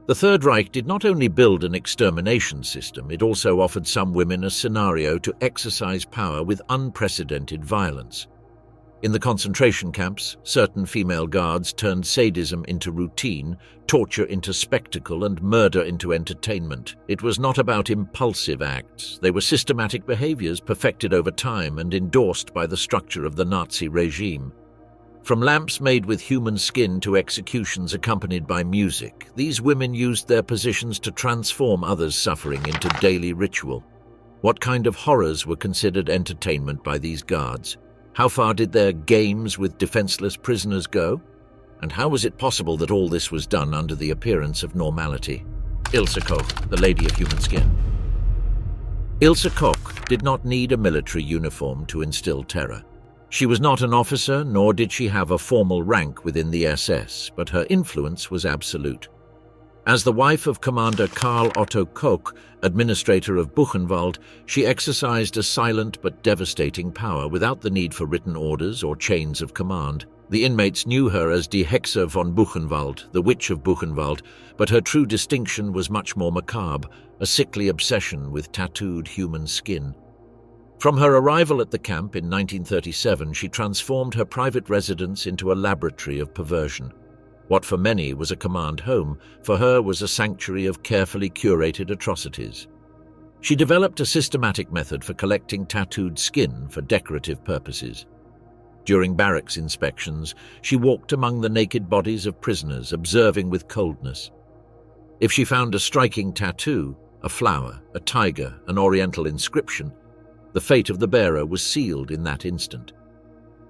The Third Reich did not only build an extermination system, it also offered some women a scenario to exercise power with unprecedented violence. In the concentration camps, certain female guards turned sadism into routine, torture into spectacle, and murder into entertainment. It was not about impulsive acts. They were systematic behaviors perfected over time and endorsed by the structure of the Nazi regime. From lamps made with human skin to executions accompanied by music, these women used their positions to transform others' suffering into daily ritual. What kind of horrors were considered entertainment by these guards? How far did their games with defenseless prisoners go? And how was it possible that all this was done under the appearance of normality? Ilse Koch, the Lady of Human Skin. Ilse Koch did not need a military uniform to instill terror. She was not an officer, nor did she have a formal rank within the SS, but her influence was absolute. As the wife of Commander Karl Otto Koch, administrator of Buchenwald, she exercised a silent but devastating power without the need for written orders or chains of command. The inmates knew her as Die Hexe von Buchenwald, the Witch of Buchenwald, but her true distinction was much more macabre, a sickly obsession with tattooed human skin. From her arrival at the camp in 1937, she transformed her private residence into a laboratory of perversion. What for many was a command home, for her was a sanctuary of carefully curated atrocities. She developed a systematic method for collecting tattooed skin for decorative purposes. During barracks inspections, she walked among the naked bodies of prisoners, observing with coldness. If she found a striking tattoo, a flower, a tiger, an oriental inscription, the fate of the bearer was sealed in that instant.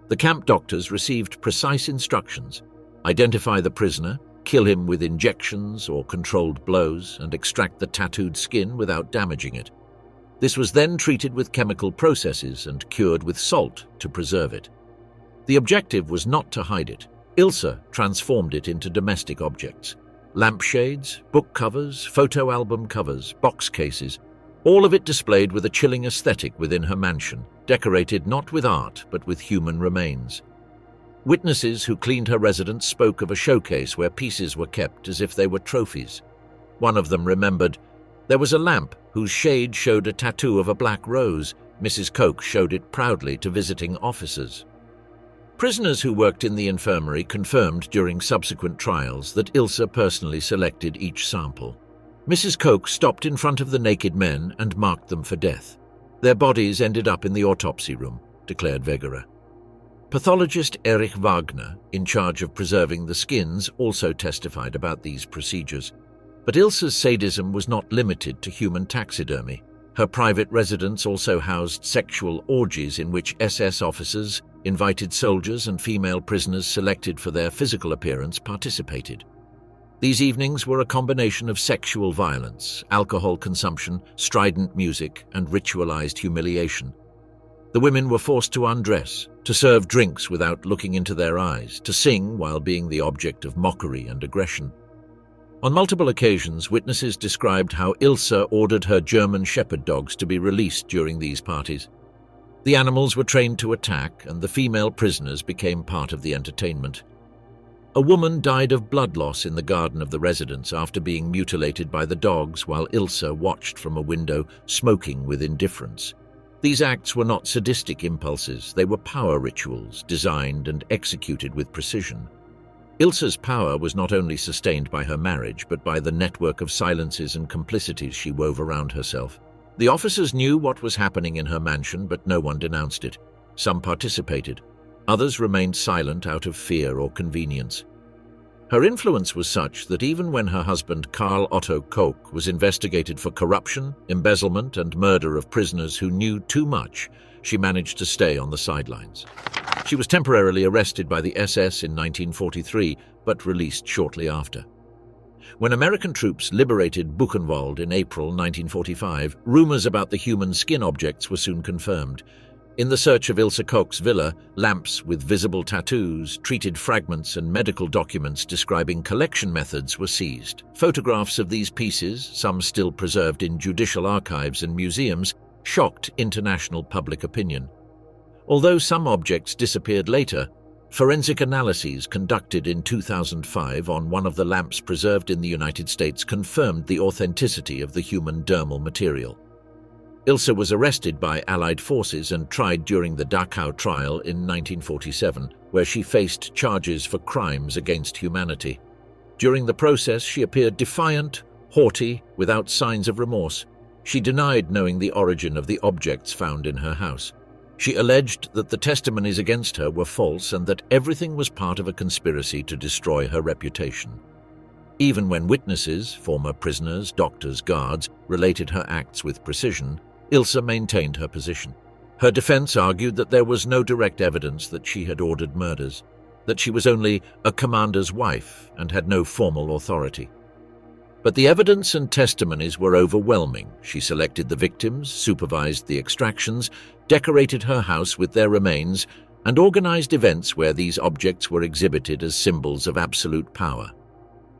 The camp doctors received precise instructions: identify the prisoner, kill him with injections or controlled blows, and extract the tattooed skin without damaging it. This was then treated with chemical processes and cured with salt to preserve it. The objective was not to hide it. Ilse transformed it into domestic objects: lampshades, book covers, photo album covers, box cases, all of it displayed with a chilling aesthetic within her mansion, decorated not with art but with human remains. Witnesses who cleaned her residence spoke of a showcase where pieces were kept as if they were trophies. One of them remembered, "There was a lamp whose shade showed a tattoo of a black rose. Mrs. Koch showed it proudly to visiting officers." Prisoners who worked in the infirmary confirmed during subsequent trials that Ilse personally selected each sample. Mrs. Koch stopped in front of the naked men and marked them for death. Their bodies ended up in the autopsy room, declared Wegerer. Pathologist Erich Wagner, in charge of preserving the skins, also testified about these procedures. But Ilse's sadism was not limited to human taxidermy. Her private residence also housed sexual orgies in which SS officers, invited soldiers, and female prisoners selected for their physical appearance participated. These evenings were a combination of sexual violence, alcohol consumption, strident music, and ritualized humiliation. The women were forced to undress, to serve drinks without looking into their eyes, to sing while being the object of mockery and aggression. On multiple occasions, witnesses described how Ilse ordered her German shepherd dogs to be released during these parties. The animals were trained to attack, and the female prisoners became part of the entertainment. A woman died of blood loss in the garden of the residence after being mutilated by the dogs while Ilse watched from a window, smoking with indifference. These acts were not sadistic impulses, they were power rituals, designed and executed with precision. Ilse's power was not only sustained by her marriage, but by the network of silences and complicities she wove around herself. The officers knew what was happening in her mansion, but no one denounced it. Some participated. Others remained silent out of fear or convenience. Her influence was such that even when her husband Karl Otto Koch was investigated for corruption, embezzlement, and murder of prisoners who knew too much, she managed to stay on the sidelines. She was temporarily arrested by the SS in 1943, but released shortly after. When American troops liberated Buchenwald in April 1945, rumors about the human skin objects were soon confirmed. In the search of Ilse Koch's villa, lamps with visible tattoos, treated fragments, and medical documents describing collection methods were seized. Photographs of these pieces, some still preserved in judicial archives and museums, shocked international public opinion. Although some objects disappeared later, Forensic analyses conducted in 2005 on one of the lamps preserved in the United States confirmed the authenticity of the human dermal material. Ilse was arrested by Allied forces and tried during the Dachau trial in 1947, where she faced charges for crimes against humanity. During the process, she appeared defiant, haughty, without signs of remorse. She denied knowing the origin of the objects found in her house. She alleged that the testimonies against her were false and that everything was part of a conspiracy to destroy her reputation. Even when witnesses, former prisoners, doctors, guards, related her acts with precision, Ilse maintained her position. Her defense argued that there was no direct evidence that she had ordered murders, that she was only a commander's wife and had no formal authority. But the evidence and testimonies were overwhelming. She selected the victims, supervised the extractions, decorated her house with their remains, and organized events where these objects were exhibited as symbols of absolute power.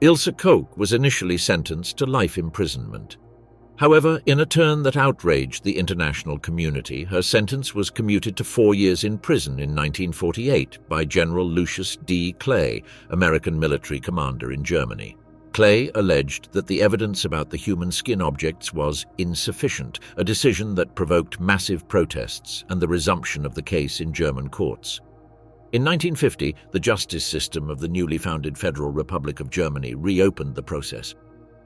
Ilse Koch was initially sentenced to life imprisonment. However, in a turn that outraged the international community, her sentence was commuted to 4 years in prison in 1948 by General Lucius D. Clay, American military commander in Germany. Clay alleged that the evidence about the human skin objects was insufficient, a decision that provoked massive protests and the resumption of the case in German courts. In 1950, the justice system of the newly founded Federal Republic of Germany reopened the process.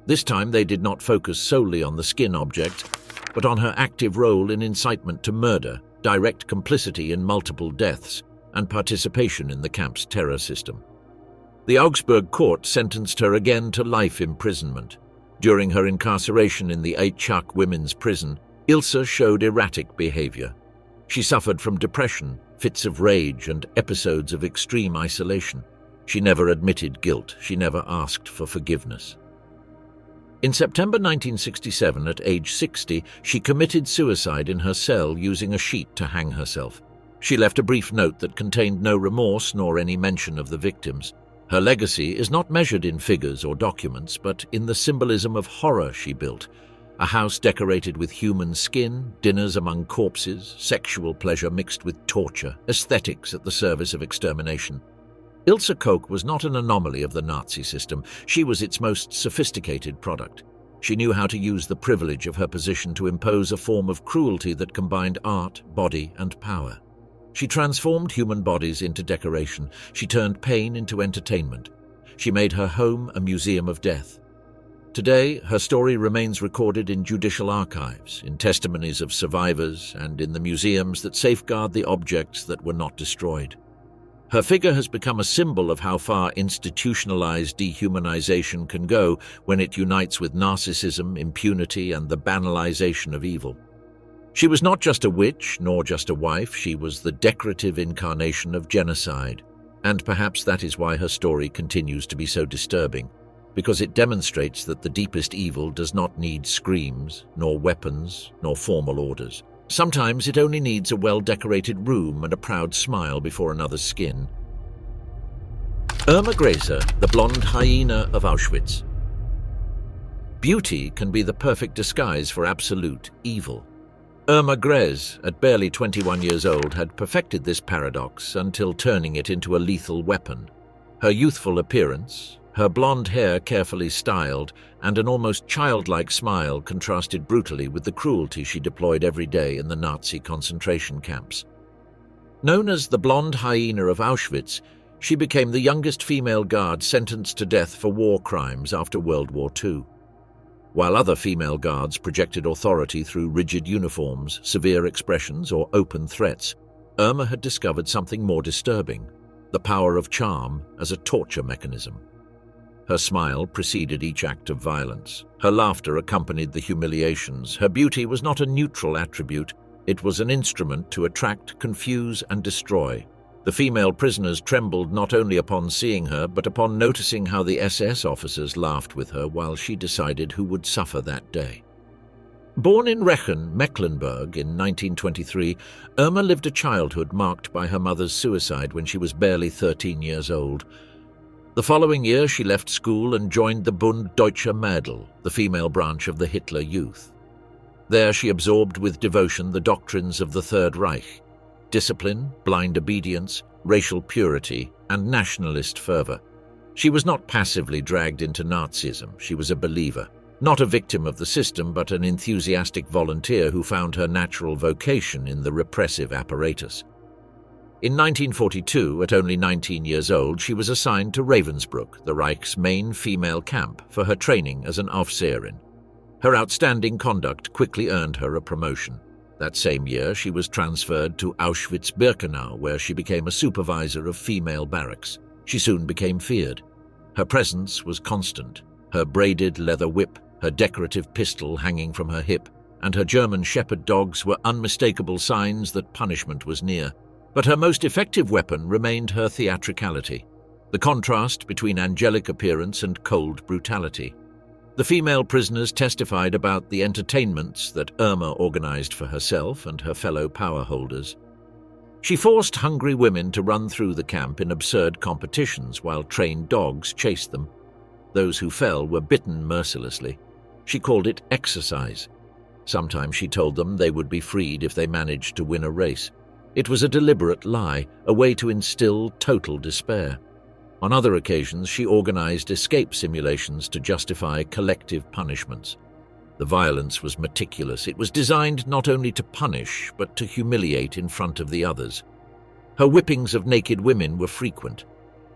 This time they did not focus solely on the skin object, but on her active role in incitement to murder, direct complicity in multiple deaths, and participation in the camp's terror system. The Augsburg court sentenced her again to life imprisonment. During her incarceration in the Aichach women's prison, Ilse showed erratic behavior. She suffered from depression, fits of rage, and episodes of extreme isolation. She never admitted guilt. She never asked for forgiveness. In September 1967, at age 60, she committed suicide in her cell using a sheet to hang herself. She left a brief note that contained no remorse nor any mention of the victims. Her legacy is not measured in figures or documents, but in the symbolism of horror she built. A house decorated with human skin, dinners among corpses, sexual pleasure mixed with torture, aesthetics at the service of extermination. Ilse Koch was not an anomaly of the Nazi system. She was its most sophisticated product. She knew how to use the privilege of her position to impose a form of cruelty that combined art, body, and power. She transformed human bodies into decoration. She turned pain into entertainment. She made her home a museum of death. Today, her story remains recorded in judicial archives, in testimonies of survivors, and in the museums that safeguard the objects that were not destroyed. Her figure has become a symbol of how far institutionalized dehumanization can go when it unites with narcissism, impunity, and the banalization of evil. She was not just a witch, nor just a wife. She was the decorative incarnation of genocide. And perhaps that is why her story continues to be so disturbing, because it demonstrates that the deepest evil does not need screams, nor weapons, nor formal orders. Sometimes it only needs a well-decorated room and a proud smile before another's skin. Irma Gräser, the blonde hyena of Auschwitz. Beauty can be the perfect disguise for absolute evil. Irma Gräser, at barely 21 years old, had perfected this paradox until turning it into a lethal weapon. Her youthful appearance, her blonde hair carefully styled, and an almost childlike smile contrasted brutally with the cruelty she deployed every day in the Nazi concentration camps. Known as the blonde hyena of Auschwitz, she became the youngest female guard sentenced to death for war crimes after World War II. While other female guards projected authority through rigid uniforms, severe expressions, or open threats, Irma had discovered something more disturbing: the power of charm as a torture mechanism. Her smile preceded each act of violence. Her laughter accompanied the humiliations. Her beauty was not a neutral attribute. It was an instrument to attract, confuse, and destroy. The female prisoners trembled not only upon seeing her, but upon noticing how the SS officers laughed with her while she decided who would suffer that day. Born in Rechen, Mecklenburg in 1923, Irma lived a childhood marked by her mother's suicide when she was barely 13 years old. The following year, she left school and joined the Bund Deutscher Mädel, the female branch of the Hitler Youth. There she absorbed with devotion the doctrines of the Third Reich. discipline, blind obedience, racial purity, and nationalist fervor. She was not passively dragged into Nazism. She was a believer, not a victim of the system, but an enthusiastic volunteer who found her natural vocation in the repressive apparatus. In 1942, at only 19 years old, she was assigned to Ravensbrück, the Reich's main female camp, for her training as an Aufseherin. Her outstanding conduct quickly earned her a promotion. That same year, she was transferred to Auschwitz-Birkenau, where she became a supervisor of female barracks. She soon became feared. Her presence was constant. Her braided leather whip, her decorative pistol hanging from her hip, and her German shepherd dogs were unmistakable signs that punishment was near. But her most effective weapon remained her theatricality, the contrast between angelic appearance and cold brutality. The female prisoners testified about the entertainments that Irma organized for herself and her fellow power holders. She forced hungry women to run through the camp in absurd competitions while trained dogs chased them. Those who fell were bitten mercilessly. She called it exercise. Sometimes she told them they would be freed if they managed to win a race. It was a deliberate lie, a way to instill total despair. On other occasions, she organized escape simulations to justify collective punishments. The violence was meticulous. It was designed not only to punish, but to humiliate in front of the others. Her whippings of naked women were frequent.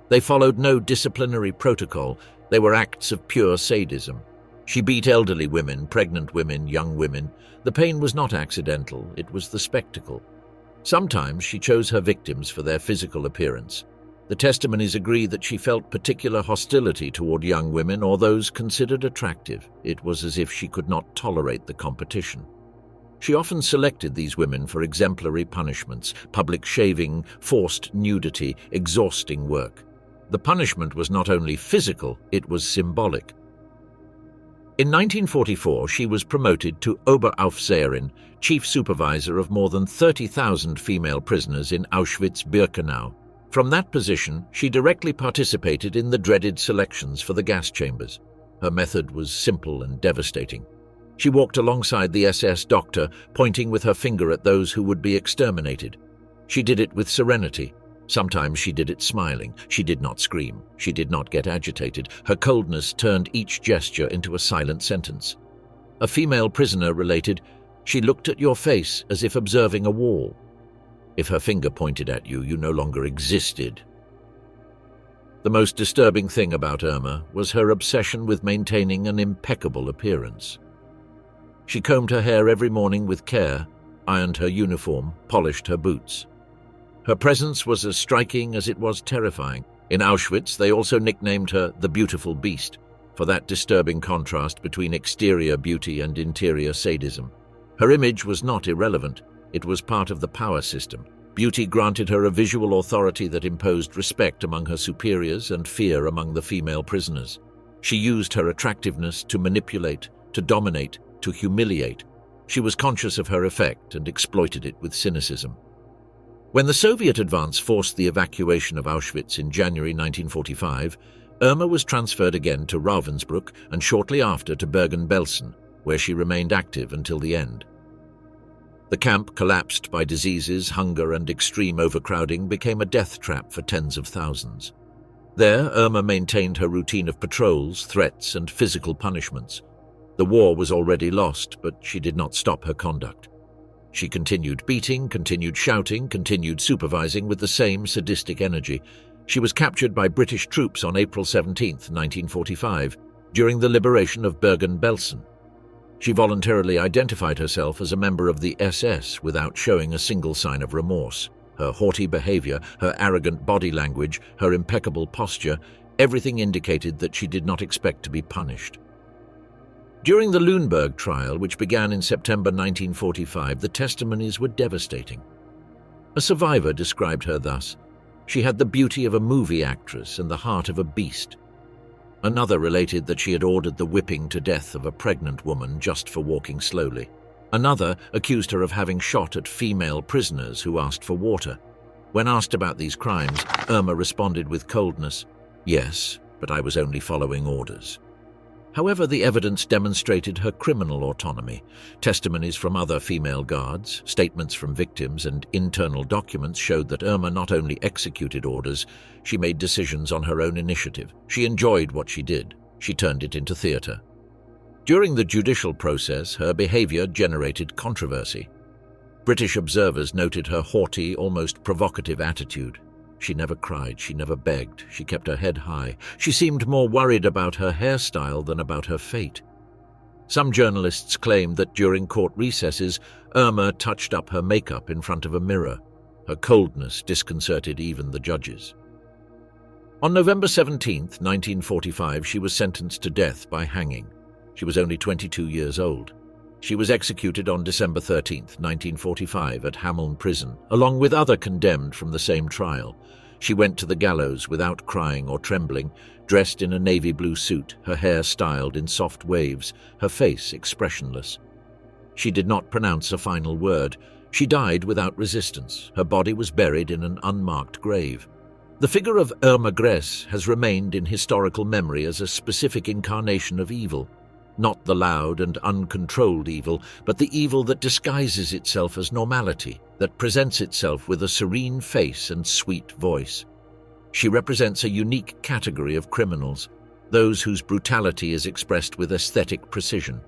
They followed no disciplinary protocol. They were acts of pure sadism. She beat elderly women, pregnant women, young women. The pain was not accidental. It was the spectacle. Sometimes she chose her victims for their physical appearance. The testimonies agree that she felt particular hostility toward young women or those considered attractive. It was as if she could not tolerate the competition. She often selected these women for exemplary punishments, public shaving, forced nudity, exhausting work. The punishment was not only physical, it was symbolic. In 1944, she was promoted to Oberaufseherin, chief supervisor of more than 30,000 female prisoners in Auschwitz-Birkenau. From that position, she directly participated in the dreaded selections for the gas chambers. Her method was simple and devastating. She walked alongside the SS doctor, pointing with her finger at those who would be exterminated. She did it with serenity. Sometimes she did it smiling. She did not scream. She did not get agitated. Her coldness turned each gesture into a silent sentence. A female prisoner related, "She looked at your face as if observing a wall. If her finger pointed at you, you no longer existed." The most disturbing thing about Irma was her obsession with maintaining an impeccable appearance. She combed her hair every morning with care, ironed her uniform, polished her boots. Her presence was as striking as it was terrifying. In Auschwitz, they also nicknamed her the Beautiful Beast, for that disturbing contrast between exterior beauty and interior sadism. Her image was not irrelevant. It was part of the power system. Beauty granted her a visual authority that imposed respect among her superiors and fear among the female prisoners. She used her attractiveness to manipulate, to dominate, to humiliate. She was conscious of her effect and exploited it with cynicism. When the Soviet advance forced the evacuation of Auschwitz in January 1945, Irma was transferred again to Ravensbrück and shortly after to Bergen-Belsen, where she remained active until the end. The camp, collapsed by diseases, hunger, and extreme overcrowding, became a death trap for tens of thousands. There, Irma maintained her routine of patrols, threats, and physical punishments. The war was already lost, but she did not stop her conduct. She continued beating, continued shouting, continued supervising with the same sadistic energy. She was captured by British troops on April 17, 1945, during the liberation of Bergen-Belsen. She voluntarily identified herself as a member of the SS without showing a single sign of remorse. Her haughty behavior, her arrogant body language, her impeccable posture, everything indicated that she did not expect to be punished. During the Lüneburg trial, which began in September 1945, the testimonies were devastating. A survivor described her thus: "She had the beauty of a movie actress and the heart of a beast." Another related that she had ordered the whipping to death of a pregnant woman just for walking slowly. Another accused her of having shot at female prisoners who asked for water. When asked about these crimes, Irma responded with coldness, "Yes, but I was only following orders." However, the evidence demonstrated her criminal autonomy. Testimonies from other female guards, statements from victims, and internal documents showed that Irma not only executed orders, she made decisions on her own initiative. She enjoyed what she did. She turned it into theater. During the judicial process, her behavior generated controversy. British observers noted her haughty, almost provocative attitude. She never cried, she never begged, she kept her head high. She seemed more worried about her hairstyle than about her fate. Some journalists claimed that during court recesses, Irma touched up her makeup in front of a mirror. Her coldness disconcerted even the judges. On November 17, 1945, she was sentenced to death by hanging. She was only 22 years old. She was executed on December 13, 1945, at Hamel Prison, along with other condemned from the same trial. She went to the gallows without crying or trembling, dressed in a navy blue suit, her hair styled in soft waves, her face expressionless. She did not pronounce a final word. She died without resistance. Her body was buried in an unmarked grave. The figure of Irma Gress has remained in historical memory as a specific incarnation of evil. Not the loud and uncontrolled evil, but the evil that disguises itself as normality, that presents itself with a serene face and sweet voice. She represents a unique category of criminals, those whose brutality is expressed with aesthetic precision.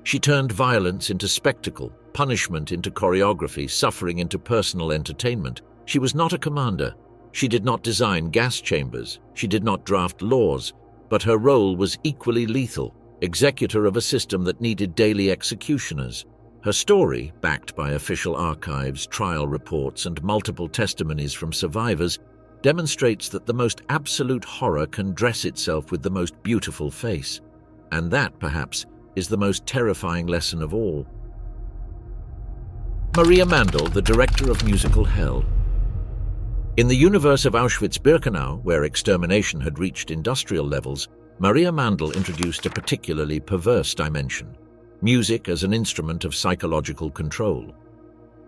She turned violence into spectacle, punishment into choreography, suffering into personal entertainment. She was not a commander. She did not design gas chambers. She did not draft laws, but her role was equally lethal. Executor of a system that needed daily executioners. Her story, backed by official archives, trial reports, and multiple testimonies from survivors, demonstrates that the most absolute horror can dress itself with the most beautiful face. And that, perhaps, is the most terrifying lesson of all. Maria Mandl, the director of musical hell. In the universe of Auschwitz-Birkenau, where extermination had reached industrial levels, Maria Mandl introduced a particularly perverse dimension: music as an instrument of psychological control.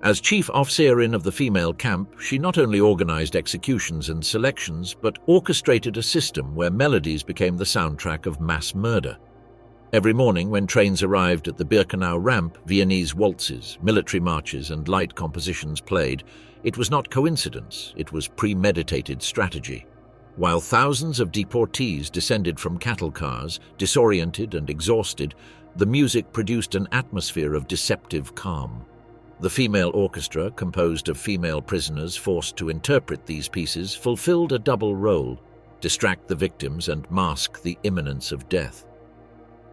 As chief Aufseherin of the female camp, she not only organized executions and selections, but orchestrated a system where melodies became the soundtrack of mass murder. Every morning when trains arrived at the Birkenau ramp, Viennese waltzes, military marches, and light compositions played. It was not coincidence, it was premeditated strategy. While thousands of deportees descended from cattle cars, disoriented and exhausted, the music produced an atmosphere of deceptive calm. The female orchestra, composed of female prisoners forced to interpret these pieces, fulfilled a double role: distract the victims and mask the imminence of death.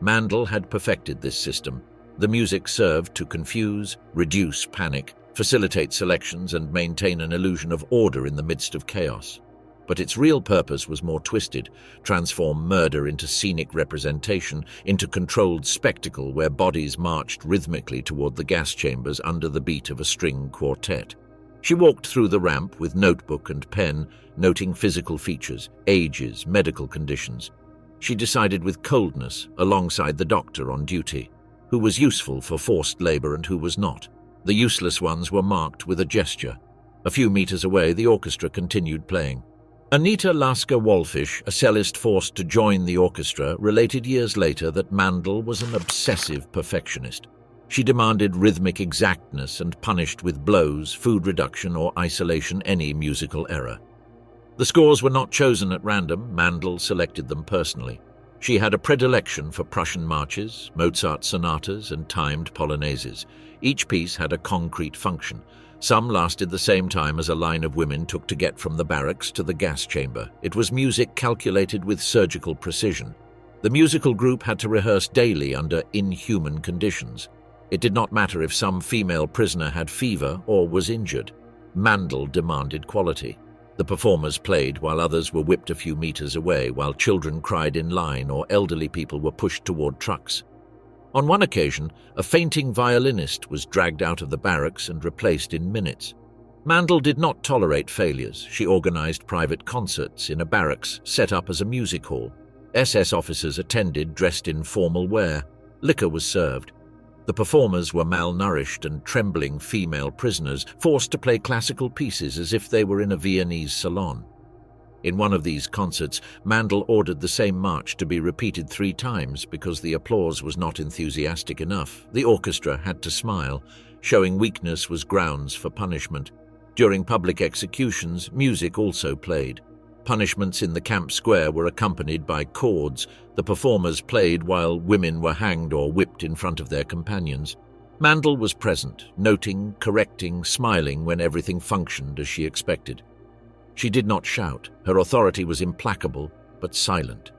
Mandl had perfected this system. The music served to confuse, reduce panic, facilitate selections, and maintain an illusion of order in the midst of chaos. But its real purpose was more twisted: transform murder into scenic representation, into controlled spectacle where bodies marched rhythmically toward the gas chambers under the beat of a string quartet. She walked through the ramp with notebook and pen, noting physical features, ages, medical conditions. She decided with coldness, alongside the doctor on duty, who was useful for forced labor and who was not. The useless ones were marked with a gesture. A few meters away, the orchestra continued playing. Anita Lasker-Wallfish, a cellist forced to join the orchestra, related years later that Mandl was an obsessive perfectionist. She demanded rhythmic exactness and punished with blows, food reduction, or isolation any musical error. The scores were not chosen at random. Mandl selected them personally. She had a predilection for Prussian marches, Mozart sonatas, and timed polonaises. Each piece had a concrete function. Some lasted the same time as a line of women took to get from the barracks to the gas chamber. It was music calculated with surgical precision. The musical group had to rehearse daily under inhuman conditions. It did not matter if some female prisoner had fever or was injured. Mandl demanded quality. The performers played while others were whipped a few meters away, while children cried in line or elderly people were pushed toward trucks. On one occasion, a fainting violinist was dragged out of the barracks and replaced in minutes. Mandl did not tolerate failures. She organized private concerts in a barracks set up as a music hall. SS officers attended dressed in formal wear. Liquor was served. The performers were malnourished and trembling female prisoners, forced to play classical pieces as if they were in a Viennese salon. In one of these concerts, Mandel ordered the same march to be repeated 3 times because the applause was not enthusiastic enough. The orchestra had to smile. Showing weakness was grounds for punishment. During public executions, music also played. Punishments in the camp square were accompanied by chords. The performers played while women were hanged or whipped in front of their companions. Mandel was present, noting, correcting, smiling when everything functioned as she expected. She did not shout. Her authority was implacable, but silent.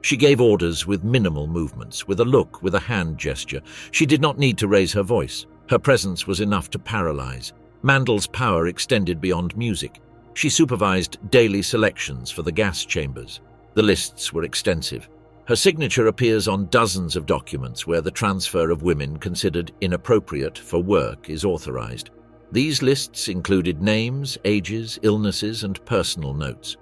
She gave orders with minimal movements, with a look, with a hand gesture. She did not need to raise her voice. Her presence was enough to paralyze. Mandel's power extended beyond music. She supervised daily selections for the gas chambers. The lists were extensive. Her signature appears on dozens of documents where the transfer of women considered inappropriate for work is authorized. These lists included names, ages, illnesses, and personal notes.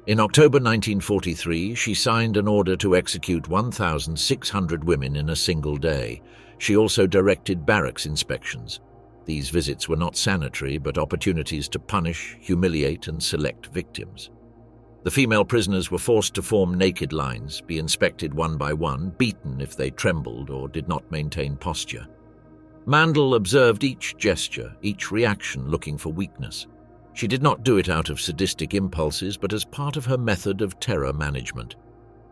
In October 1943, she signed an order to execute 1,600 women in a single day. She also directed barracks inspections. These visits were not sanitary, but opportunities to punish, humiliate, and select victims. The female prisoners were forced to form naked lines, be inspected one by one, beaten if they trembled or did not maintain posture. Mandel observed each gesture, each reaction, looking for weakness. She did not do it out of sadistic impulses, but as part of her method of terror management.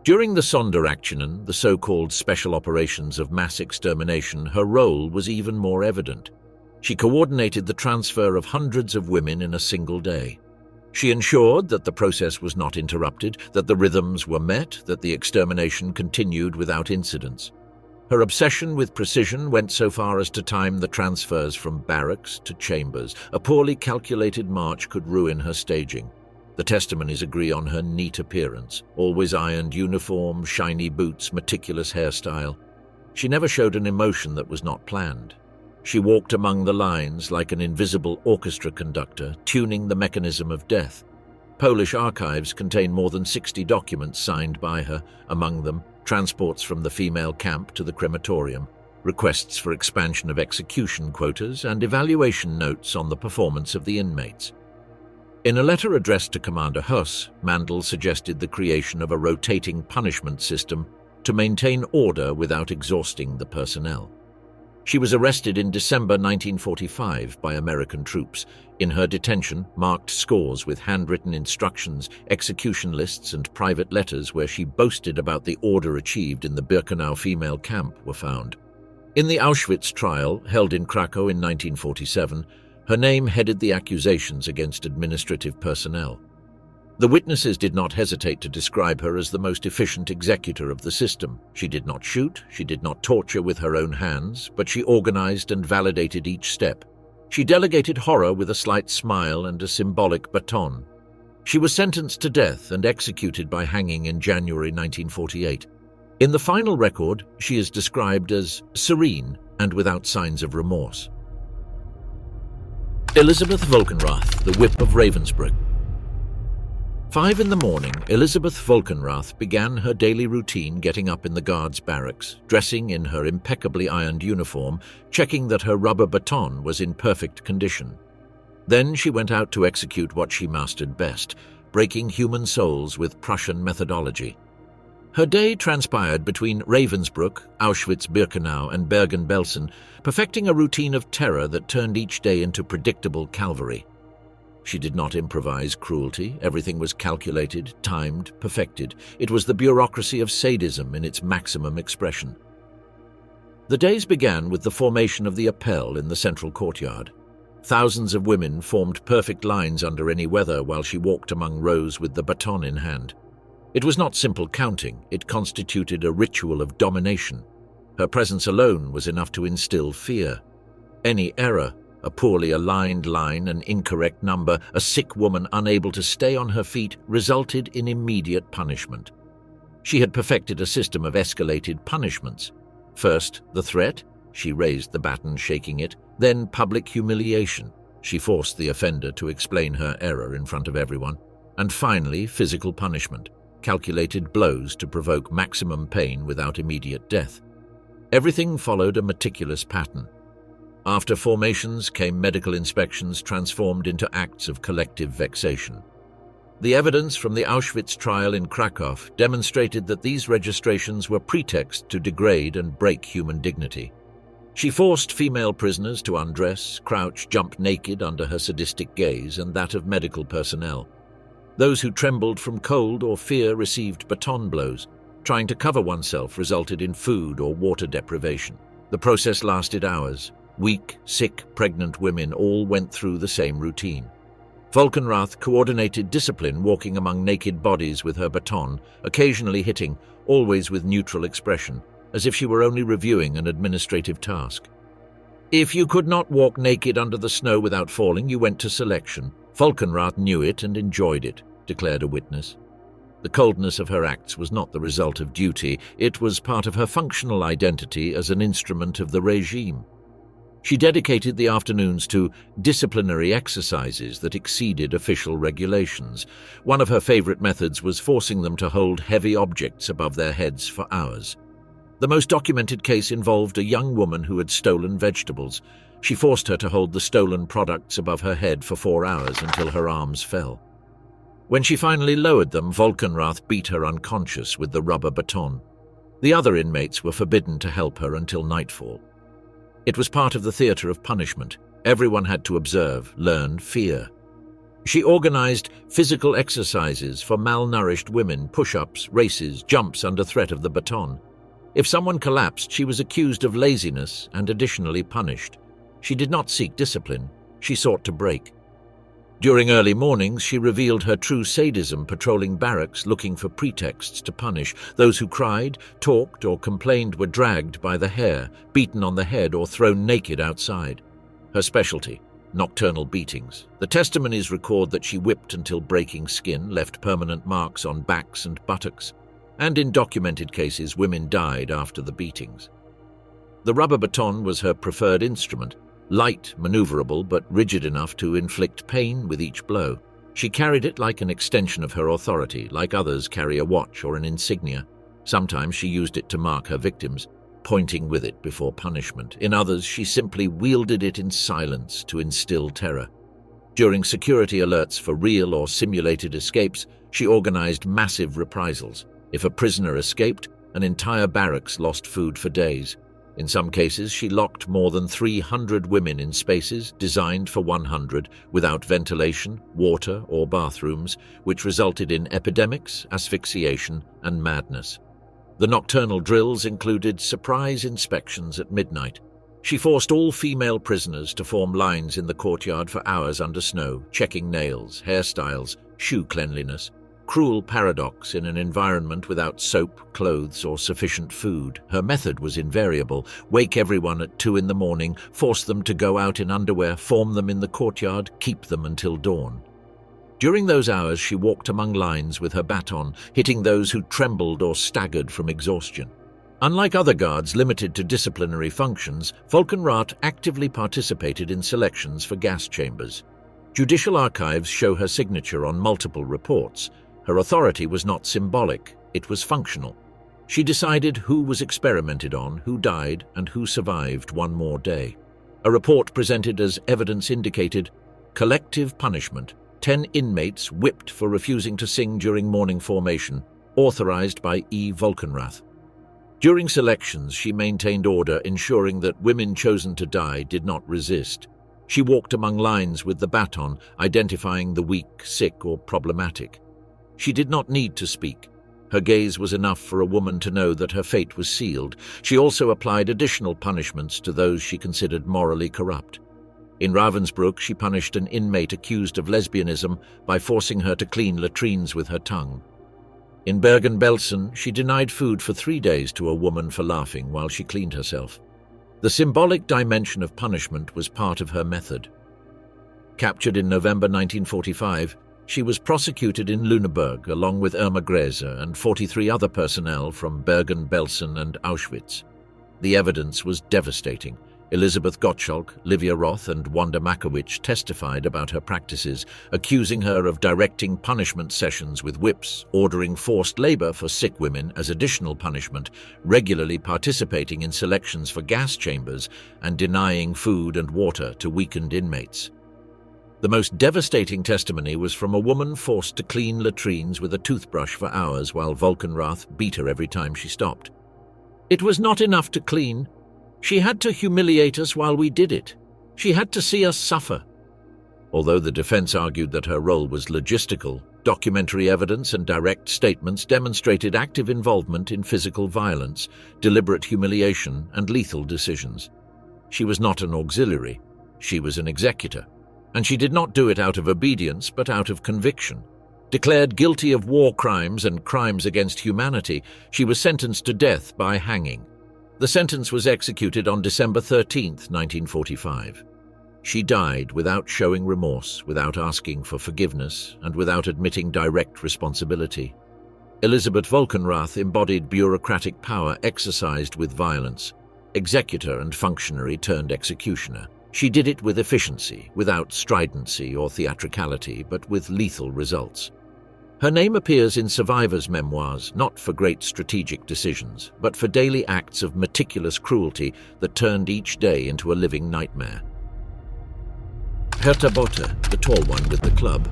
During the Sonderaktionen, the so-called special operations of mass extermination, her role was even more evident. She coordinated the transfer of hundreds of women in a single day. She ensured that the process was not interrupted, that the rhythms were met, that the extermination continued without incidents. Her obsession with precision went so far as to time the transfers from barracks to chambers. A poorly calculated march could ruin her staging. The testimonies agree on her neat appearance, always ironed uniform, shiny boots, meticulous hairstyle. She never showed an emotion that was not planned. She walked among the lines like an invisible orchestra conductor, tuning the mechanism of death. Polish archives contain more than 60 documents signed by her, among them transports from the female camp to the crematorium, requests for expansion of execution quotas, and evaluation notes on the performance of the inmates. In a letter addressed to Commander Huss, Mandel suggested the creation of a rotating punishment system to maintain order without exhausting the personnel. She was arrested in December 1945 by American troops. In her detention, marked scores with handwritten instructions, execution lists, and private letters where she boasted about the order achieved in the Birkenau female camp were found. In the Auschwitz trial, held in Krakow in 1947, her name headed the accusations against administrative personnel. The witnesses did not hesitate to describe her as the most efficient executor of the system. She did not shoot, she did not torture with her own hands, but she organized and validated each step. She delegated horror with a slight smile and a symbolic baton. She was sentenced to death and executed by hanging in January 1948. In the final record, she is described as serene and without signs of remorse. Elisabeth Volkenrath, the Whip of Ravensbrück. 5 in the morning, Elisabeth Volkenrath began her daily routine, getting up in the guards' barracks, dressing in her impeccably ironed uniform, checking that her rubber baton was in perfect condition. Then she went out to execute what she mastered best, breaking human souls with Prussian methodology. Her day transpired between Ravensbrück, Auschwitz-Birkenau, and Bergen-Belsen, perfecting a routine of terror that turned each day into predictable Calvary. She did not improvise cruelty. Everything was calculated, timed, perfected. It was the bureaucracy of sadism in its maximum expression. The days began with the formation of the Appell in the central courtyard. Thousands of women formed perfect lines under any weather while she walked among rows with the baton in hand. It was not simple counting. It constituted a ritual of domination. Her presence alone was enough to instill fear. Any error, a poorly aligned line, an incorrect number, a sick woman unable to stay on her feet, resulted in immediate punishment. She had perfected a system of escalated punishments. First, the threat. She raised the baton, shaking it. Then public humiliation. She forced the offender to explain her error in front of everyone. And finally, physical punishment. Calculated blows to provoke maximum pain without immediate death. Everything followed a meticulous pattern. After formations came medical inspections transformed into acts of collective vexation. The evidence from the Auschwitz trial in Krakow demonstrated that these registrations were pretext to degrade and break human dignity. She forced female prisoners to undress, crouch, jump naked under her sadistic gaze and that of medical personnel. Those who trembled from cold or fear received baton blows. Trying to cover oneself resulted in food or water deprivation. The process lasted hours. Weak, sick, pregnant women all went through the same routine. Volkenrath coordinated discipline, walking among naked bodies with her baton, occasionally hitting, always with neutral expression, as if she were only reviewing an administrative task. If you could not walk naked under the snow without falling, you went to selection. Volkenrath knew it and enjoyed it, declared a witness. The coldness of her acts was not the result of duty, it was part of her functional identity as an instrument of the regime. She dedicated the afternoons to disciplinary exercises that exceeded official regulations. One of her favorite methods was forcing them to hold heavy objects above their heads for hours. The most documented case involved a young woman who had stolen vegetables. She forced her to hold the stolen products above her head for 4 hours until her arms fell. When she finally lowered them, Volkenrath beat her unconscious with the rubber baton. The other inmates were forbidden to help her until nightfall. It was part of the theater of punishment. Everyone had to observe, learn, fear. She organized physical exercises for malnourished women, push-ups, races, jumps under threat of the baton. If someone collapsed, she was accused of laziness and additionally punished. She did not seek discipline, she sought to break. During early mornings, she revealed her true sadism, patrolling barracks looking for pretexts to punish. Those who cried, talked, or complained were dragged by the hair, beaten on the head, or thrown naked outside. Her specialty, nocturnal beatings. The testimonies record that she whipped until breaking skin, left permanent marks on backs and buttocks, and in documented cases, women died after the beatings. The rubber baton was her preferred instrument, light, maneuverable, but rigid enough to inflict pain with each blow. She carried it like an extension of her authority, like others carry a watch or an insignia. Sometimes she used it to mark her victims, pointing with it before punishment. In others, she simply wielded it in silence to instill terror. During security alerts for real or simulated escapes, she organized massive reprisals. If a prisoner escaped, an entire barracks lost food for days. In some cases, she locked more than 300 women in spaces designed for 100 without ventilation, water, or bathrooms, which resulted in epidemics, asphyxiation, and madness. The nocturnal drills included surprise inspections at midnight. She forced all female prisoners to form lines in the courtyard for hours under snow, checking nails, hairstyles, shoe cleanliness. Cruel paradox in an environment without soap, clothes, or sufficient food. Her method was invariable. Wake everyone at 2 in the morning, force them to go out in underwear, form them in the courtyard, keep them until dawn. During those hours, she walked among lines with her baton, hitting those who trembled or staggered from exhaustion. Unlike other guards limited to disciplinary functions, Volkenrath actively participated in selections for gas chambers. Judicial archives show her signature on multiple reports. Her authority was not symbolic, it was functional. She decided who was experimented on, who died, and who survived one more day. A report presented as evidence indicated collective punishment, 10 inmates whipped for refusing to sing during morning formation, authorized by E. Volkenrath. During selections, she maintained order, ensuring that women chosen to die did not resist. She walked among lines with the baton, identifying the weak, sick, or problematic. She did not need to speak. Her gaze was enough for a woman to know that her fate was sealed. She also applied additional punishments to those she considered morally corrupt. In Ravensbrück, she punished an inmate accused of lesbianism by forcing her to clean latrines with her tongue. In Bergen-Belsen, she denied food for 3 days to a woman for laughing while she cleaned herself. The symbolic dimension of punishment was part of her method. Captured in November 1945, she was prosecuted in Lüneburg along with Irma Grese and 43 other personnel from Bergen-Belsen and Auschwitz. The evidence was devastating. Elisabeth Gottschalk, Livia Roth, and Wanda Makowicz testified about her practices, accusing her of directing punishment sessions with whips, ordering forced labor for sick women as additional punishment, regularly participating in selections for gas chambers, and denying food and water to weakened inmates. The most devastating testimony was from a woman forced to clean latrines with a toothbrush for hours while Volkenrath beat her every time she stopped. "It was not enough to clean. She had to humiliate us while we did it. She had to see us suffer." Although the defense argued that her role was logistical, documentary evidence and direct statements demonstrated active involvement in physical violence, deliberate humiliation, and lethal decisions. She was not an auxiliary, she was an executor, and she did not do it out of obedience but out of conviction. Declared guilty of war crimes and crimes against humanity, she was sentenced to death by hanging. The sentence was executed on December 13, 1945. She died without showing remorse, without asking for forgiveness, and without admitting direct responsibility. Elisabeth Volkenrath embodied bureaucratic power exercised with violence, executor and functionary turned executioner. She did it with efficiency, without stridency or theatricality, but with lethal results. Her name appears in survivors' memoirs, not for great strategic decisions, but for daily acts of meticulous cruelty that turned each day into a living nightmare. Herta Botte, the tall one with the club.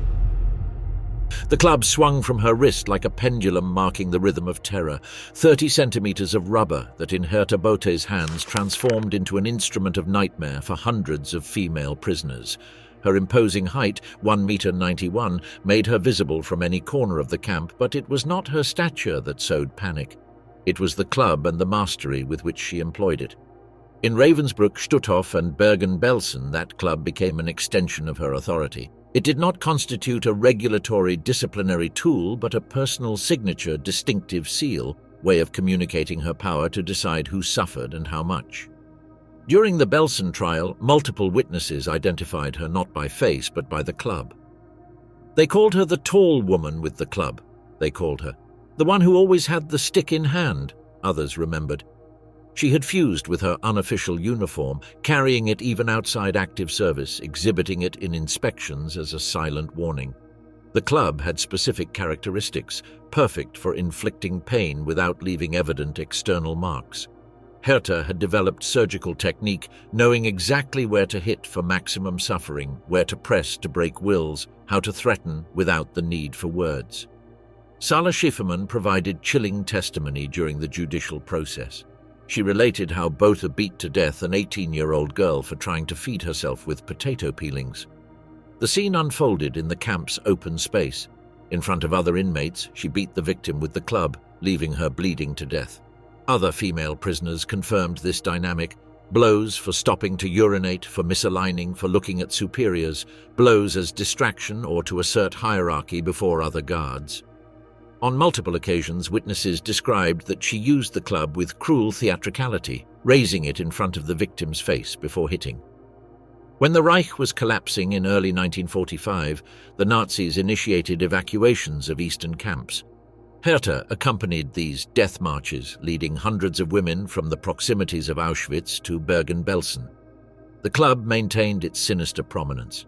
The club swung from her wrist like a pendulum marking the rhythm of terror. 30 centimeters of rubber that in Herta Botte's hands transformed into an instrument of nightmare for hundreds of female prisoners. Her imposing height, 1.91 meters, made her visible from any corner of the camp, but it was not her stature that sowed panic. It was the club and the mastery with which she employed it. In Ravensbrück, Stutthof, and Bergen-Belsen, that club became an extension of her authority. It did not constitute a regulatory disciplinary tool, but a personal signature, distinctive seal, way of communicating her power to decide who suffered and how much. During the Belsen trial, multiple witnesses identified her not by face, but by the club. They called her the tall woman with the club, they called her. The one who always had the stick in hand, others remembered. She had fused with her unofficial uniform, carrying it even outside active service, exhibiting it in inspections as a silent warning. The club had specific characteristics, perfect for inflicting pain without leaving evident external marks. Herta had developed surgical technique, knowing exactly where to hit for maximum suffering, where to press to break wills, how to threaten without the need for words. Sala Schifferman provided chilling testimony during the judicial process. She related how Botha beat to death an 18-year-old girl for trying to feed herself with potato peelings. The scene unfolded in the camp's open space. In front of other inmates, she beat the victim with the club, leaving her bleeding to death. Other female prisoners confirmed this dynamic. Blows for stopping to urinate, for misaligning, for looking at superiors, blows as distraction or to assert hierarchy before other guards. On multiple occasions, witnesses described that she used the club with cruel theatricality, raising it in front of the victim's face before hitting. When the Reich was collapsing in early 1945, the Nazis initiated evacuations of eastern camps. Herta accompanied these death marches, leading hundreds of women from the proximities of Auschwitz to Bergen-Belsen. The club maintained its sinister prominence.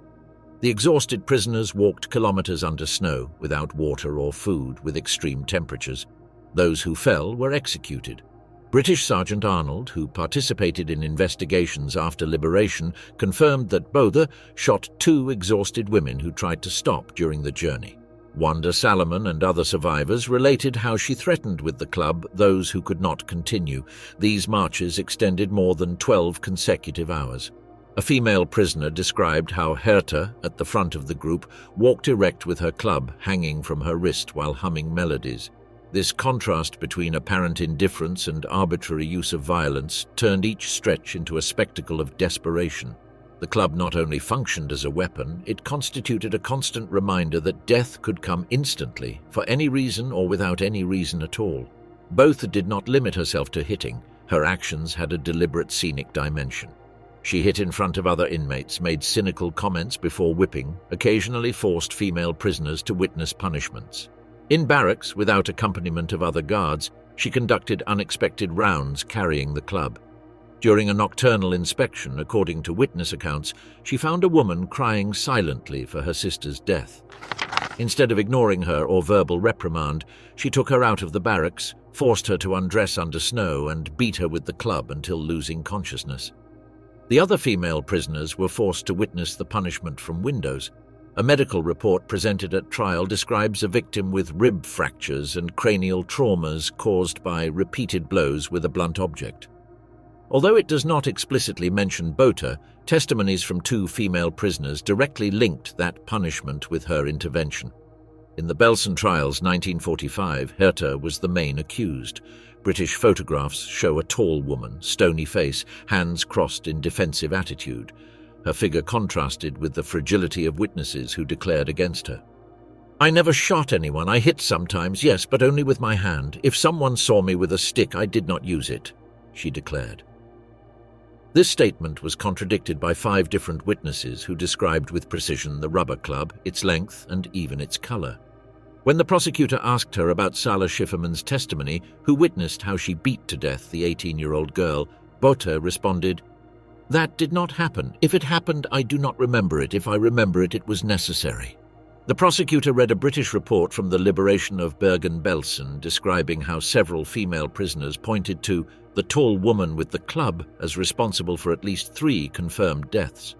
The exhausted prisoners walked kilometers under snow, without water or food, with extreme temperatures. Those who fell were executed. British Sergeant Arnold, who participated in investigations after liberation, confirmed that Botha shot 2 exhausted women who tried to stop during the journey. Wanda Salomon and other survivors related how she threatened with the club those who could not continue. These marches extended more than 12 consecutive hours. A female prisoner described how Herta, at the front of the group, walked erect with her club hanging from her wrist while humming melodies. This contrast between apparent indifference and arbitrary use of violence turned each stretch into a spectacle of desperation. The club not only functioned as a weapon, it constituted a constant reminder that death could come instantly, for any reason or without any reason at all. Botha did not limit herself to hitting. Her actions had a deliberate scenic dimension. She hit in front of other inmates, made cynical comments before whipping, occasionally forced female prisoners to witness punishments. In barracks, without accompaniment of other guards, she conducted unexpected rounds carrying the club. During a nocturnal inspection, according to witness accounts, she found a woman crying silently for her sister's death. Instead of ignoring her or verbal reprimand, she took her out of the barracks, forced her to undress under snow, and beat her with the club until losing consciousness. The other female prisoners were forced to witness the punishment from windows. A medical report presented at trial describes a victim with rib fractures and cranial traumas caused by repeated blows with a blunt object. Although it does not explicitly mention Botha, testimonies from 2 female prisoners directly linked that punishment with her intervention. In the Belsen trials 1945, Herta was the main accused. British photographs show a tall woman, stony face, hands crossed in defensive attitude. Her figure contrasted with the fragility of witnesses who declared against her. "I never shot anyone. I hit sometimes, yes, but only with my hand. If someone saw me with a stick, I did not use it," she declared. This statement was contradicted by 5 different witnesses who described with precision the rubber club, its length, and even its color. When the prosecutor asked her about Sala Schifferman's testimony, who witnessed how she beat to death the 18-year-old girl, Botha responded, "That did not happen. If it happened, I do not remember it. If I remember it, it was necessary." The prosecutor read a British report from the liberation of Bergen-Belsen describing how several female prisoners pointed to the tall woman with the club as responsible for at least 3 confirmed deaths.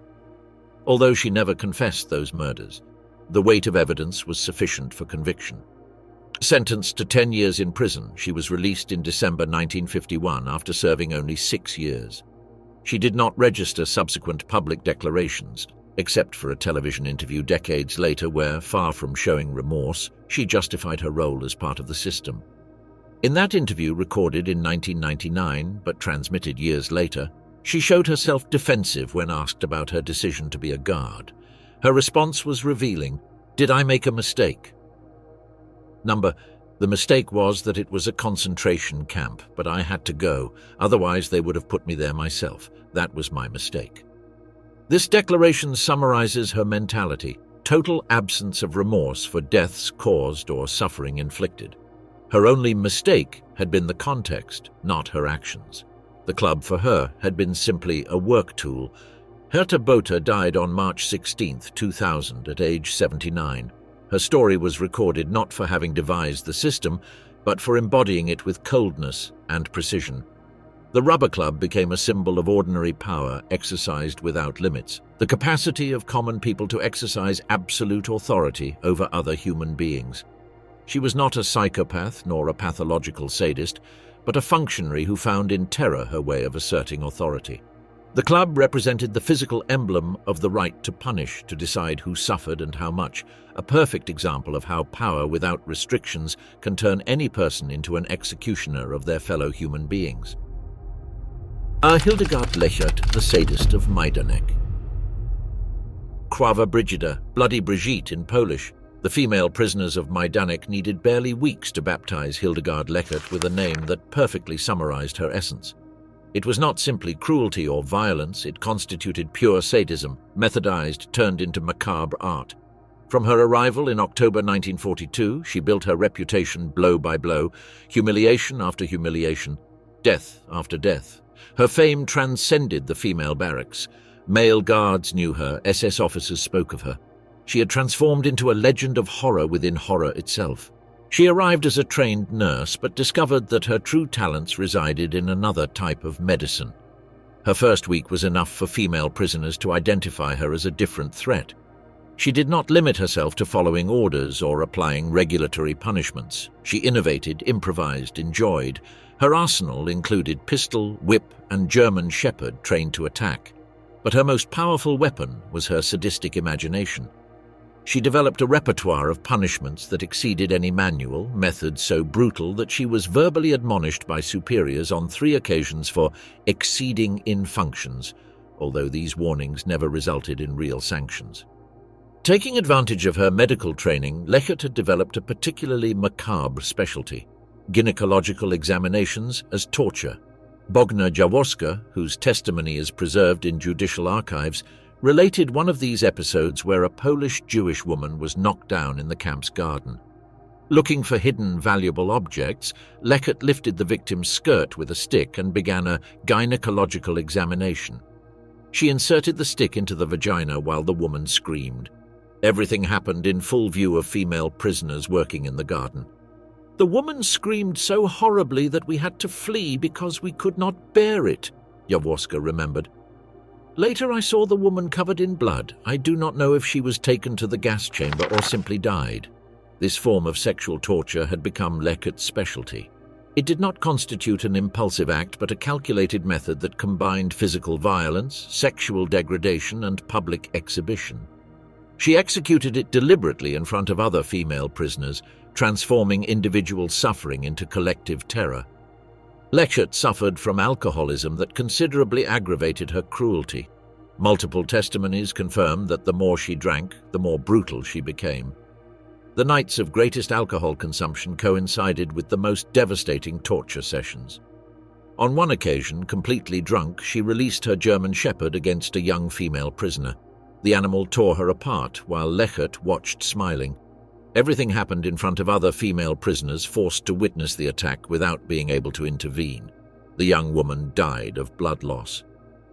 Although she never confessed those murders, the weight of evidence was sufficient for conviction. Sentenced to 10 years in prison, she was released in December 1951 after serving only 6 years. She did not register subsequent public declarations, except for a television interview decades later where, far from showing remorse, she justified her role as part of the system. In that interview, recorded in 1999 but transmitted years later, she showed herself defensive when asked about her decision to be a guard. Her response was revealing. "Did I make a mistake?" The mistake was that it was a concentration camp, but I had to go, otherwise they would have put me there myself. That was my mistake. This declaration summarizes her mentality: total absence of remorse for deaths caused or suffering inflicted. Her only mistake had been the context, not her actions. The club for her had been simply a work tool. Herta Botha died on March 16, 2000, at age 79. Her story was recorded not for having devised the system, but for embodying it with coldness and precision. The rubber club became a symbol of ordinary power exercised without limits, the capacity of common people to exercise absolute authority over other human beings. She was not a psychopath nor a pathological sadist, but a functionary who found in terror her way of asserting authority. The club represented the physical emblem of the right to punish, to decide who suffered and how much, a perfect example of how power without restrictions can turn any person into an executioner of their fellow human beings. Hildegard Lechert, the sadist of Majdanek. Krwawa Brigida, Bloody Brigitte in Polish. The female prisoners of Majdanek needed barely weeks to baptize Hildegard Lechert with a name that perfectly summarized her essence. It was not simply cruelty or violence, it constituted pure sadism, methodized, turned into macabre art. From her arrival in October 1942, she built her reputation blow by blow, humiliation after humiliation, death after death. Her fame transcended the female barracks. Male guards knew her, SS officers spoke of her. She had transformed into a legend of horror within horror itself. She arrived as a trained nurse, but discovered that her true talents resided in another type of medicine. Her first week was enough for female prisoners to identify her as a different threat. She did not limit herself to following orders or applying regulatory punishments. She innovated, improvised, enjoyed. Her arsenal included pistol, whip, and German shepherd trained to attack. But her most powerful weapon was her sadistic imagination. She developed a repertoire of punishments that exceeded any manual, methods so brutal that she was verbally admonished by superiors on 3 occasions for exceeding in functions, although these warnings never resulted in real sanctions. Taking advantage of her medical training, Lechert had developed a particularly macabre specialty: gynecological examinations as torture. Bogna Jaworska, whose testimony is preserved in judicial archives, related one of these episodes where a Polish Jewish woman was knocked down in the camp's garden. Looking for hidden valuable objects, Lechert lifted the victim's skirt with a stick and began a gynecological examination. She inserted the stick into the vagina while the woman screamed. Everything happened in full view of female prisoners working in the garden. "The woman screamed so horribly that we had to flee because we could not bear it," Jaworska remembered. Later I saw the woman covered in blood. I do not know if she was taken to the gas chamber or simply died. This form of sexual torture had become Leckert's specialty. It did not constitute an impulsive act, but a calculated method that combined physical violence, sexual degradation, and public exhibition. She executed it deliberately in front of other female prisoners, transforming individual suffering into collective terror. Leckert suffered from alcoholism that considerably aggravated her cruelty. Multiple testimonies confirmed that the more she drank, the more brutal she became. The nights of greatest alcohol consumption coincided with the most devastating torture sessions. On one occasion, completely drunk, she released her German Shepherd against a young female prisoner. The animal tore her apart, while Leckert watched smiling. Everything happened in front of other female prisoners forced to witness the attack without being able to intervene. The young woman died of blood loss.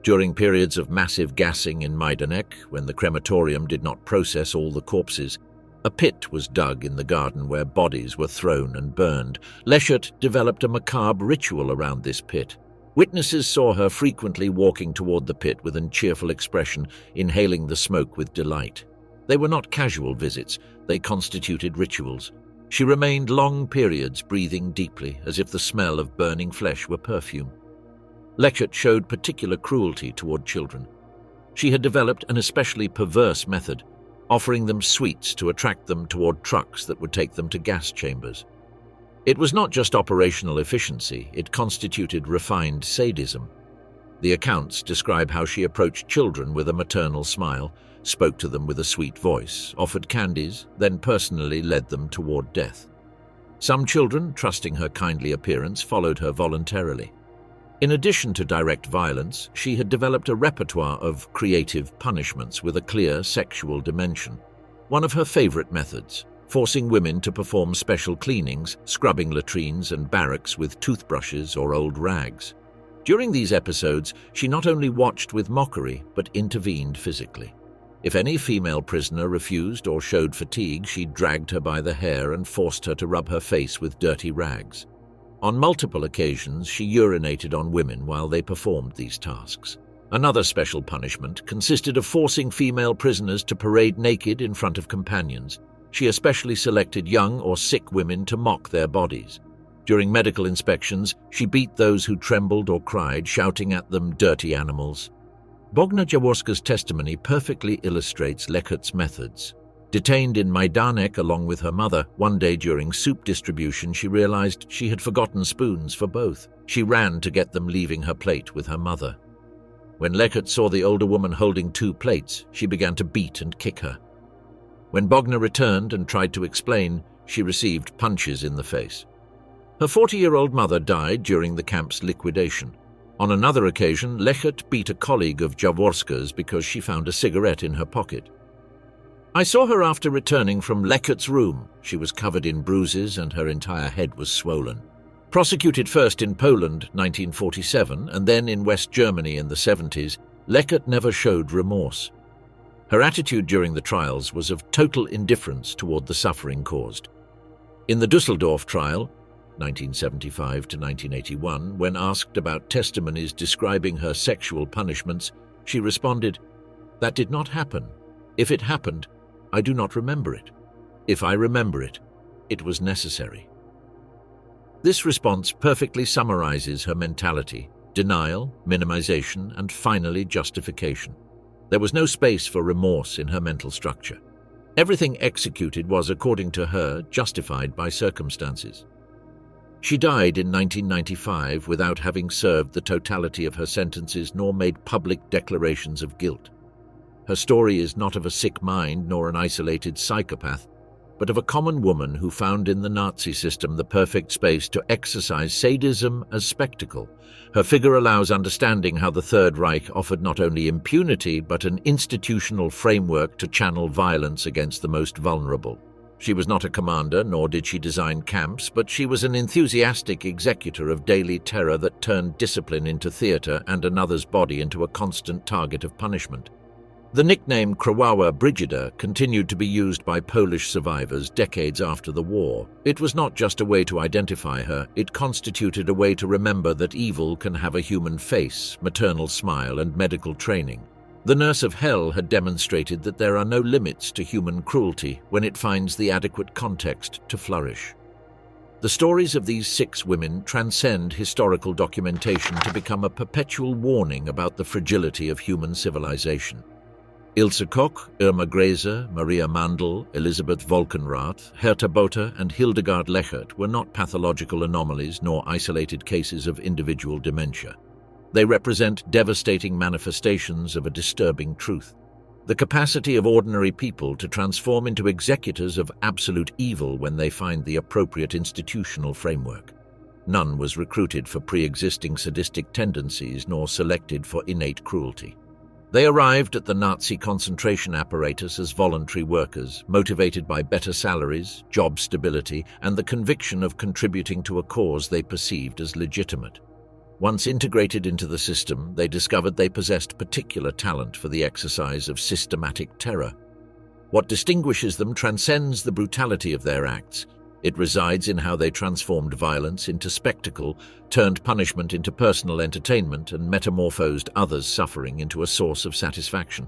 During periods of massive gassing in Majdanek, when the crematorium did not process all the corpses, a pit was dug in the garden where bodies were thrown and burned. Leckert developed a macabre ritual around this pit. Witnesses saw her frequently walking toward the pit with a cheerful expression, inhaling the smoke with delight. They were not casual visits, they constituted rituals. She remained long periods breathing deeply, as if the smell of burning flesh were perfume. Leckert showed particular cruelty toward children. She had developed an especially perverse method, offering them sweets to attract them toward trucks that would take them to gas chambers. It was not just operational efficiency, it constituted refined sadism. The accounts describe how she approached children with a maternal smile, spoke to them with a sweet voice, offered candies, then personally led them toward death. Some children, trusting her kindly appearance, followed her voluntarily. In addition to direct violence, she had developed a repertoire of creative punishments with a clear sexual dimension. One of her favorite methods, forcing women to perform special cleanings, scrubbing latrines and barracks with toothbrushes or old rags. During these episodes, she not only watched with mockery, but intervened physically. If any female prisoner refused or showed fatigue, she dragged her by the hair and forced her to rub her face with dirty rags. On multiple occasions, she urinated on women while they performed these tasks. Another special punishment consisted of forcing female prisoners to parade naked in front of companions. She especially selected young or sick women to mock their bodies. During medical inspections, she beat those who trembled or cried, shouting at them, "Dirty animals." Bogna Jaworska's testimony perfectly illustrates Leckert's methods. Detained in Majdanek along with her mother, one day during soup distribution she realized she had forgotten spoons for both. She ran to get them, leaving her plate with her mother. When Leckert saw the older woman holding 2 plates, she began to beat and kick her. When Bogna returned and tried to explain, she received punches in the face. Her 40-year-old mother died during the camp's liquidation. On another occasion, Leckert beat a colleague of Jaworska's because she found a cigarette in her pocket. I saw her after returning from Leckert's room. She was covered in bruises and her entire head was swollen. Prosecuted first in Poland, 1947, and then in West Germany in the 70s, Leckert never showed remorse. Her attitude during the trials was of total indifference toward the suffering caused. In the Düsseldorf trial, 1975 to 1981, when asked about testimonies describing her sexual punishments, she responded, "That did not happen. If it happened, I do not remember it. If I remember it, it was necessary." This response perfectly summarizes her mentality: denial, minimization, and finally justification. There was no space for remorse in her mental structure. Everything executed was, according to her, justified by circumstances. She died in 1995 without having served the totality of her sentences nor made public declarations of guilt. Her story is not of a sick mind nor an isolated psychopath, but of a common woman who found in the Nazi system the perfect space to exercise sadism as spectacle. Her figure allows understanding how the Third Reich offered not only impunity but an institutional framework to channel violence against the most vulnerable. She was not a commander, nor did she design camps, but she was an enthusiastic executor of daily terror that turned discipline into theater and another's body into a constant target of punishment. The nickname Krwawa Brigida continued to be used by Polish survivors decades after the war. It was not just a way to identify her, it constituted a way to remember that evil can have a human face, maternal smile, and medical training. The nurse of hell had demonstrated that there are no limits to human cruelty when it finds the adequate context to flourish. The stories of these 6 women transcend historical documentation to become a perpetual warning about the fragility of human civilization. Ilse Koch, Irma Gräser, Maria Mandl, Elisabeth Volkenrath, Herta Botha, and Hildegard Lechert were not pathological anomalies nor isolated cases of individual dementia. They represent devastating manifestations of a disturbing truth. The capacity of ordinary people to transform into executors of absolute evil when they find the appropriate institutional framework. None was recruited for pre-existing sadistic tendencies nor selected for innate cruelty. They arrived at the Nazi concentration apparatus as voluntary workers, motivated by better salaries, job stability, and the conviction of contributing to a cause they perceived as legitimate. Once integrated into the system, they discovered they possessed particular talent for the exercise of systematic terror. What distinguishes them transcends the brutality of their acts. It resides in how they transformed violence into spectacle, turned punishment into personal entertainment, and metamorphosed others' suffering into a source of satisfaction.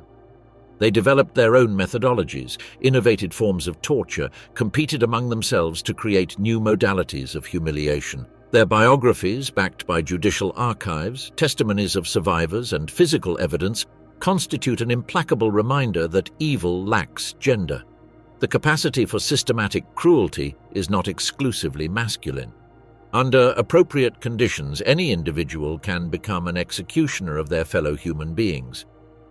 They developed their own methodologies, innovated forms of torture, competed among themselves to create new modalities of humiliation. Their biographies, backed by judicial archives, testimonies of survivors, and physical evidence, constitute an implacable reminder that evil lacks gender. The capacity for systematic cruelty is not exclusively masculine. Under appropriate conditions, any individual can become an executioner of their fellow human beings.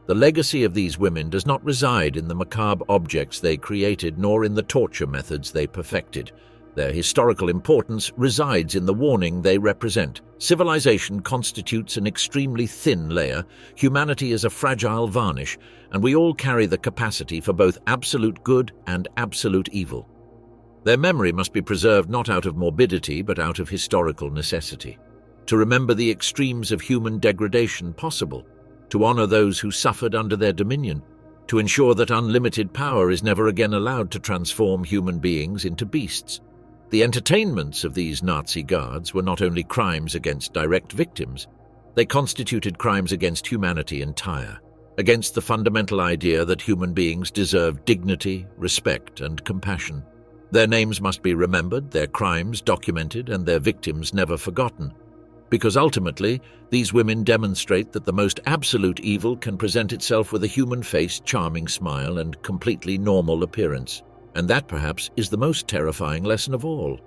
The legacy of these women does not reside in the macabre objects they created, nor in the torture methods they perfected. Their historical importance resides in the warning they represent. Civilization constitutes an extremely thin layer, humanity is a fragile varnish, and we all carry the capacity for both absolute good and absolute evil. Their memory must be preserved not out of morbidity but out of historical necessity. To remember the extremes of human degradation possible, to honor those who suffered under their dominion, to ensure that unlimited power is never again allowed to transform human beings into beasts. The entertainments of these Nazi guards were not only crimes against direct victims, they constituted crimes against humanity entire, against the fundamental idea that human beings deserve dignity, respect, and compassion. Their names must be remembered, their crimes documented, and their victims never forgotten, because ultimately, these women demonstrate that the most absolute evil can present itself with a human face, charming smile, and completely normal appearance. And that, perhaps, is the most terrifying lesson of all.